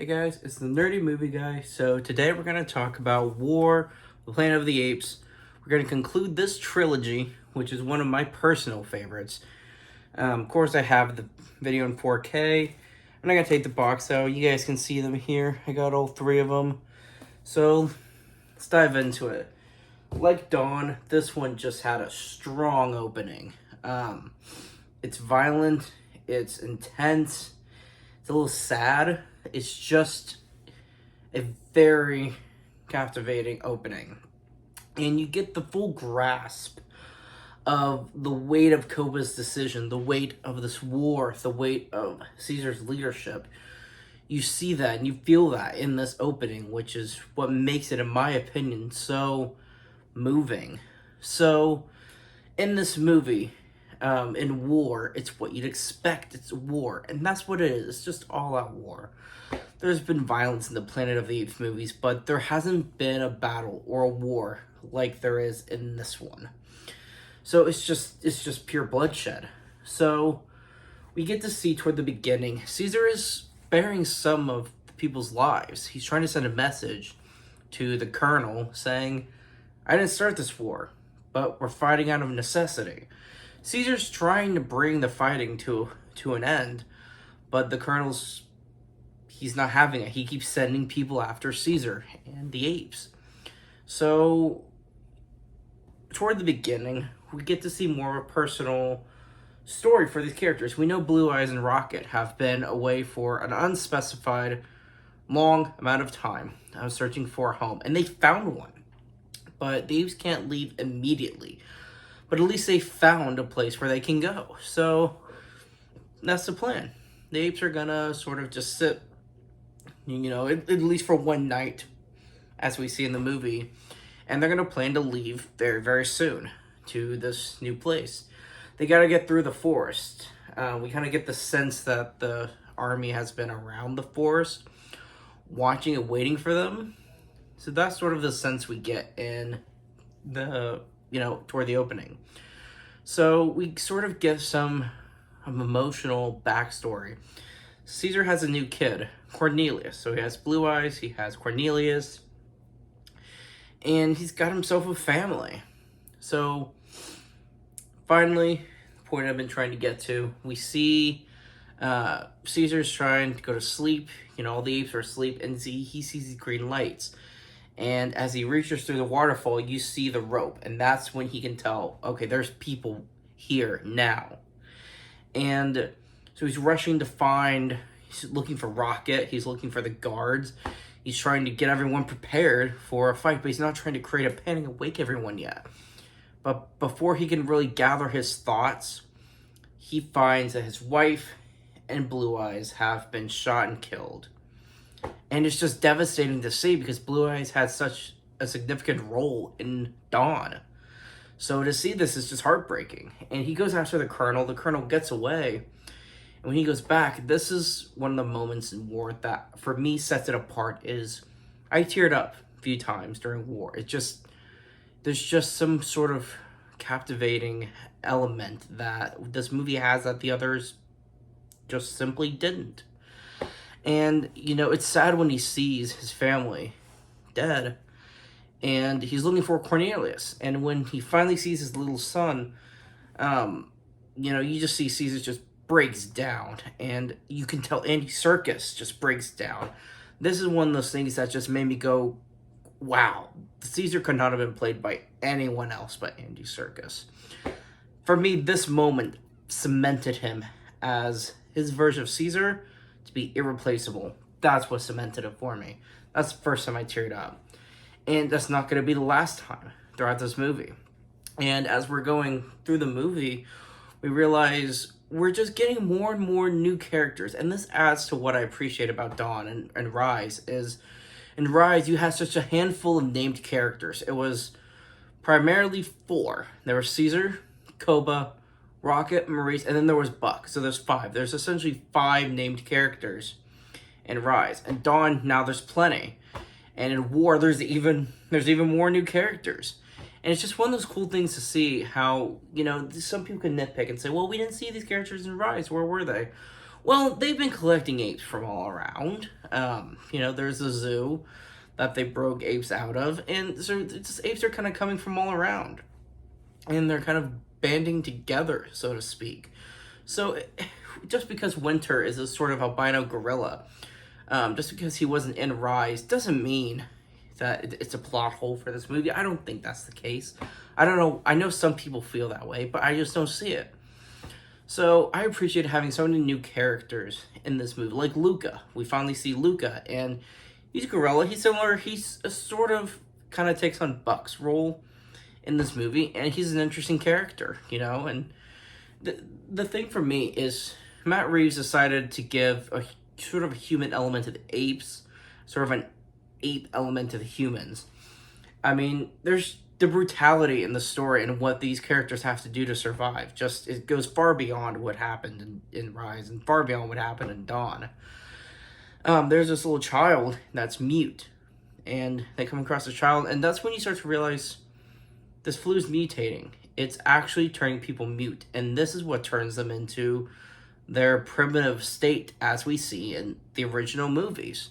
Hey guys, it's the Nerdy Movie Guy. So today we're going to talk about War, the Planet of the Apes. We're going to conclude this trilogy, which is one of my personal favorites. Of course, I have the video in 4K. I'm not going to take the box out. You guys can see them here. I got all three of them. So let's dive into it. Like Dawn, this one just had a strong opening. It's violent, it's intense, it's a little sad. It's just a very captivating opening. And you get the full grasp of the weight of Koba's decision, the weight of this war, the weight of Caesar's leadership. You see that and you feel that in this opening, which is what makes it, in my opinion, so moving. So, in this movie, in war, it's what you'd expect. It's war, and that's what it is. It's just all-out war. There's been violence in the Planet of the Apes movies, but there hasn't been a battle or a war like there is in this one. So it's just pure bloodshed. So we get to see toward the beginning, Caesar is sparing some of people's lives. He's trying to send a message to the colonel saying, I didn't start this war, but we're fighting out of necessity. Caesar's trying to bring the fighting to an end, but the colonel's he's not having it. He keeps sending people after Caesar and the apes. So toward the beginning, we get to see more of a personal story for these characters. We know Blue Eyes and Rocket have been away for an unspecified long amount of time. I was searching for a home, and they found one. But the apes can't leave immediately. But at least they found a place where they can go. So that's the plan. The apes are gonna sort of just sit, at least for one night, as we see in the movie. And they're gonna plan to leave very, very soon to this new place. They gotta get through the forest. We kind of get the sense that the army has been around the forest, watching and waiting for them. So that's sort of the sense we get in the, toward the opening. So we sort of get some emotional backstory. Caesar has a new kid, Cornelius. So he has Blue Eyes, he has Cornelius, and he's got himself a family. So finally, the point I've been trying to get to, we see Caesar's trying to go to sleep. All the apes are asleep, and he sees these green lights. And as he reaches through the waterfall, you see the rope. And that's when he can tell, okay, there's people here now. And so he's rushing to he's looking for Rocket. He's looking for the guards. He's trying to get everyone prepared for a fight, but he's not trying to create a panic and wake everyone yet. But before he can really gather his thoughts, he finds that his wife and Blue Eyes have been shot and killed. And it's just devastating to see because Blue Eyes had such a significant role in Dawn. So to see this is just heartbreaking. And he goes after the colonel. The colonel gets away. And when he goes back, this is one of the moments in war that, for me, sets it apart. Is I teared up a few times during war. There's just some sort of captivating element that this movie has that the others just simply didn't. And, it's sad when he sees his family dead, and he's looking for Cornelius. And when he finally sees his little son, you just see Caesar just breaks down, and you can tell Andy Serkis just breaks down. This is one of those things that just made me go, wow, Caesar could not have been played by anyone else but Andy Serkis. For me, this moment cemented him as his version of Caesar to be irreplaceable. That's what cemented it for me. That's the first time I teared up. And that's not going to be the last time throughout this movie. And as we're going through the movie, we realize we're just getting more and more new characters. And this adds to what I appreciate about Dawn and Rise is, in Rise, you had such a handful of named characters. It was primarily 4. There was Caesar, Koba, Rocket, Maurice, and then there was Buck. So there's 5. There's essentially 5 named characters in Rise. And Dawn, now there's plenty. And in War, there's even more new characters. And it's just one of those cool things to see how, some people can nitpick and say, well, we didn't see these characters in Rise. Where were they? Well, they've been collecting apes from all around. There's a zoo that they broke apes out of, and so just apes are kind of coming from all around, and they're kind of banding together, so to speak. So, just because Winter is a sort of albino gorilla, just because he wasn't in Rise, doesn't mean that it's a plot hole for this movie. I don't think that's the case. I don't know. I know some people feel that way, but I just don't see it. So I appreciate having so many new characters in this movie, like Luca. We finally see Luca, and he's a gorilla. He's similar. He's a sort of kind of takes on Buck's role in this movie, and he's an interesting character, And the thing for me is Matt Reeves decided to give a sort of a human element to the apes, sort of an ape element to the humans. I mean, there's the brutality in the story and what these characters have to do to survive. Just it goes far beyond what happened in Rise and far beyond what happened in Dawn. There's this little child that's mute, and they come across this child, and that's when you start to realize this flu's mutating. It's actually turning people mute, and this is what turns them into their primitive state as we see in the original movies.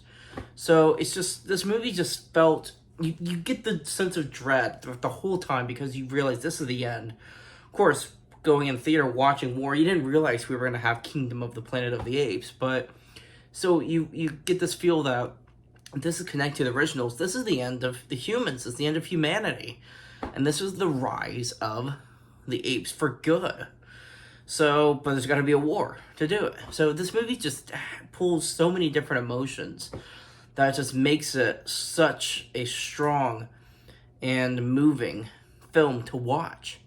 So it's just, this movie just felt, you get the sense of dread the whole time because you realize this is the end. Of course, going in theater watching War, you didn't realize we were going to have Kingdom of the Planet of the Apes, but so you get this feel that this is connected to the originals. This is the end of the humans. It's the end of humanity. And this is the rise of the apes for good. So, but there's got to be a war to do it. So this movie just pulls so many different emotions that just makes it such a strong and moving film to watch.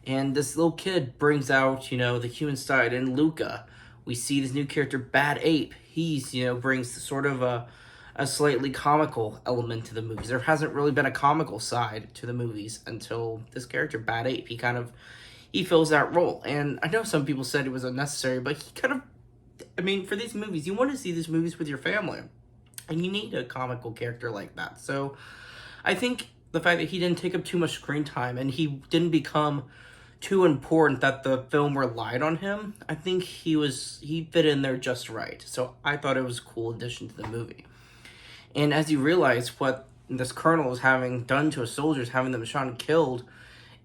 And this little kid brings out, the human side in Luca. We see this new character, Bad Ape. He's, brings sort of a slightly comical element to the movies. There hasn't really been a comical side to the movies until this character, Bad Ape. He fills that role. And I know some people said it was unnecessary, but for these movies, you want to see these movies with your family. And you need a comical character like that. So I think the fact that he didn't take up too much screen time and he didn't become too important that the film relied on him, I think he fit in there just right. So I thought it was a cool addition to the movie. And as you realize what this colonel is having done to his soldiers, having them shot and killed,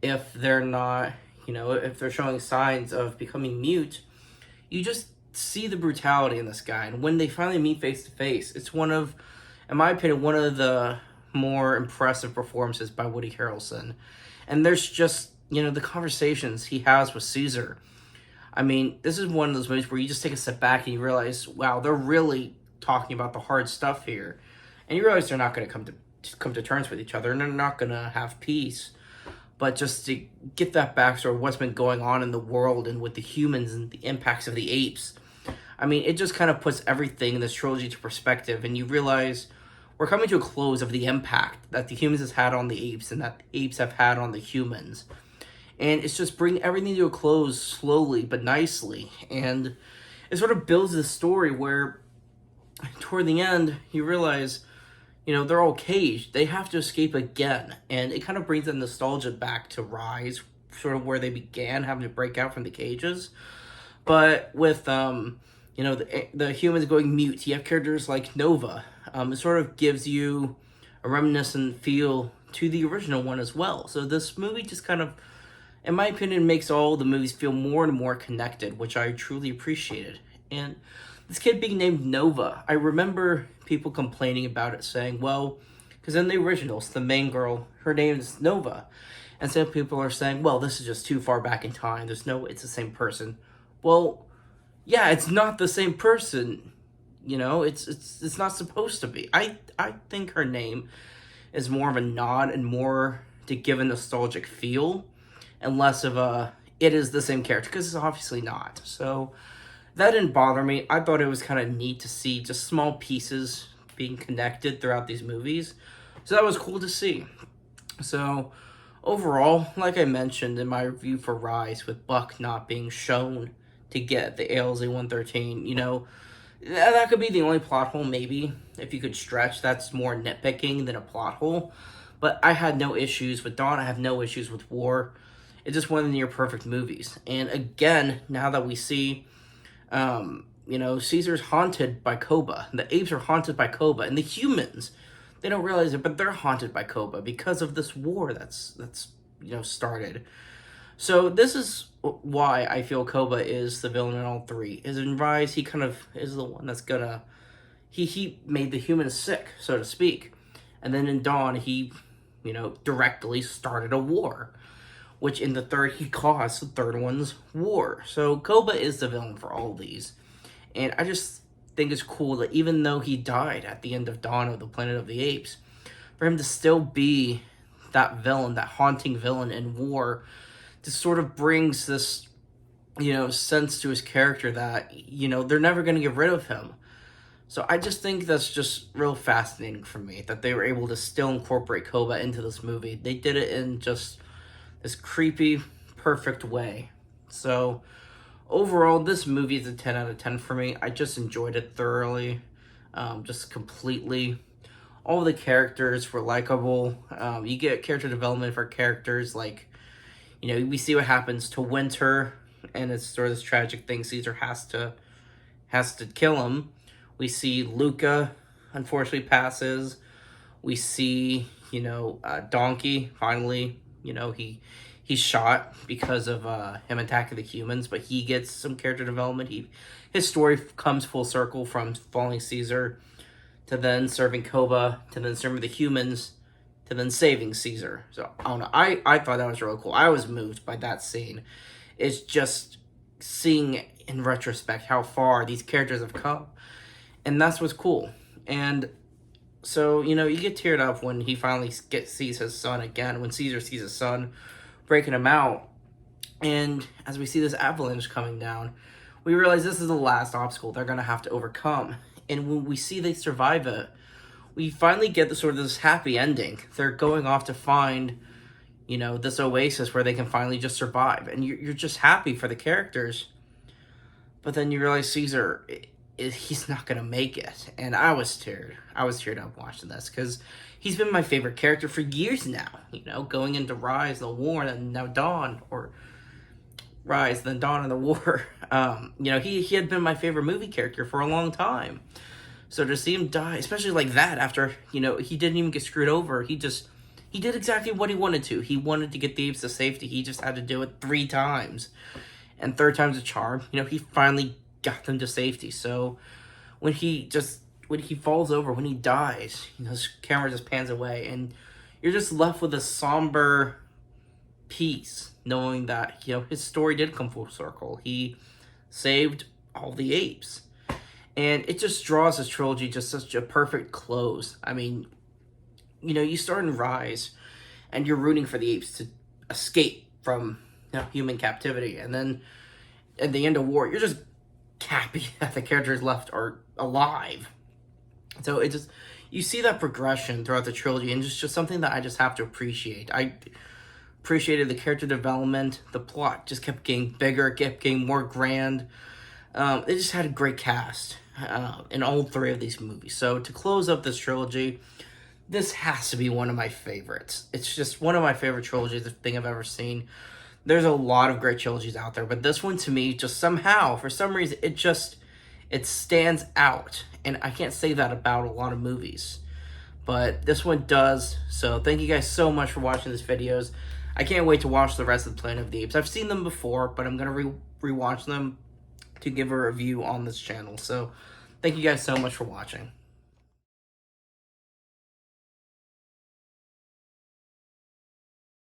if they're not, if they're showing signs of becoming mute, you just see the brutality in this guy. And when they finally meet face to face, it's in my opinion, one of the more impressive performances by Woody Harrelson. And there's just, the conversations he has with Caesar. I mean, this is one of those movies where you just take a step back and you realize, wow, they're really talking about the hard stuff here. And you realize they're not going to come to terms with each other, and they're not going to have peace. But just to get that backstory of what's been going on in the world and with the humans and the impacts of the apes, I mean, it just kind of puts everything in this trilogy to perspective, and you realize we're coming to a close of the impact that the humans has had on the apes and that the apes have had on the humans. And it's just bringing everything to a close slowly but nicely. And it sort of builds this story where toward the end, you realize, they're all caged. They have to escape again. And it kind of brings the nostalgia back to Rise, sort of where they began having to break out from the cages. But with, the humans going mute, you have characters like Nova. It sort of gives you a reminiscent feel to the original one as well. So this movie just kind of, in my opinion, makes all the movies feel more and more connected, which I truly appreciated. And this kid being named Nova, I remember people complaining about it, saying, well, because in the originals, the main girl, her name is Nova. And some people are saying, well, this is just too far back in time. It's the same person. Well, yeah, it's not the same person. It's not supposed to be. I think her name is more of a nod and more to give a nostalgic feel and less of it is the same character, because it's obviously not. So that didn't bother me. I thought it was kind of neat to see just small pieces being connected throughout these movies. So that was cool to see. So overall, like I mentioned in my review for Rise, with Buck not being shown to get the ALZ-113, that could be the only plot hole, maybe, if you could stretch. That's more nitpicking than a plot hole. But I had no issues with Dawn. I have no issues with War. It's just one of the near perfect movies. And again, now that we see you know, Caesar's haunted by Koba. The apes are haunted by Koba, and the humans, they don't realize it, but they're haunted by Koba because of this war that's you know, started. So this is why I feel Koba is the villain in all three. Is in Rise, he kind of is the one that's gonna he made the humans sick, so to speak. And then in Dawn, he, you know, directly started a war, which in the third, he caused the third one's war. So Koba is the villain for all of these. And I just think it's cool that even though he died at the end of Dawn of the Planet of the Apes, for him to still be that villain, that haunting villain in war, just sort of brings this, you know, sense to his character that, you know, they're never going to get rid of him. So I just think that's just real fascinating for me, that they were able to still incorporate Koba into this movie. They did it in just this creepy, perfect way. So overall, this movie is a 10 out of 10 for me. I just enjoyed it thoroughly, just completely. All the characters were likable. You get character development for characters like, you know, we see what happens to Winter, and it's sort of this tragic thing. Caesar has to kill him. We see Luca, unfortunately, passes. We see, you know, Donkey, finally, you know, he's shot because of him attacking the humans, but he gets some character development. His story comes full circle from falling Caesar to then serving Koba, to then serving the humans, to then saving Caesar. So, I don't know. I thought that was really cool. I was moved by that scene. It's just seeing in retrospect how far these characters have come. And that's what's cool. And so, you know, you get teared up when he finally sees his son again, when Caesar sees his son breaking him out. And as we see this avalanche coming down, we realize this is the last obstacle they're going to have to overcome. And when we see they survive it, we finally get the sort of this happy ending. They're going off to find, you know, this oasis where they can finally just survive. And you're just happy for the characters. But then you realize Caesar, he's not going to make it. And I was teared up watching this because he's been my favorite character for years now. You know, going into Rise, the War, and now Dawn, or Rise, then Dawn and the War. You know, he had been my favorite movie character for a long time. So to see him die, especially like that, after, you know, he didn't even get screwed over. He did exactly what he wanted to. He wanted to get the apes to safety. He just had to do it 3 times. And third time's a charm. You know, he finally got them to safety. So when he falls over, when he dies, you know, his camera just pans away, and you're just left with a somber peace, knowing that, you know, his story did come full circle. He saved all the apes. And it just draws this trilogy just such a perfect close. I mean, you know, you start in Rise, and you're rooting for the apes to escape from, you know, human captivity. And then at the end of War, you're just happy that the characters left are alive. So it just, you see that progression throughout the trilogy, and it's just something that I just have to appreciate. I appreciated the character development. The plot just kept getting bigger, kept getting more grand. It just had a great cast in all 3 of these movies. So to close up this trilogy, this has to be one of my favorites. It's just one of my favorite trilogies, the thing I've ever seen. There's a lot of great trilogies out there, but this one to me, just somehow, for some reason, it stands out. And I can't say that about a lot of movies, but this one does. So thank you guys so much for watching these videos. I can't wait to watch the rest of the Planet of the Apes. I've seen them before, but I'm going to rewatch them to give a review on this channel. So thank you guys so much for watching.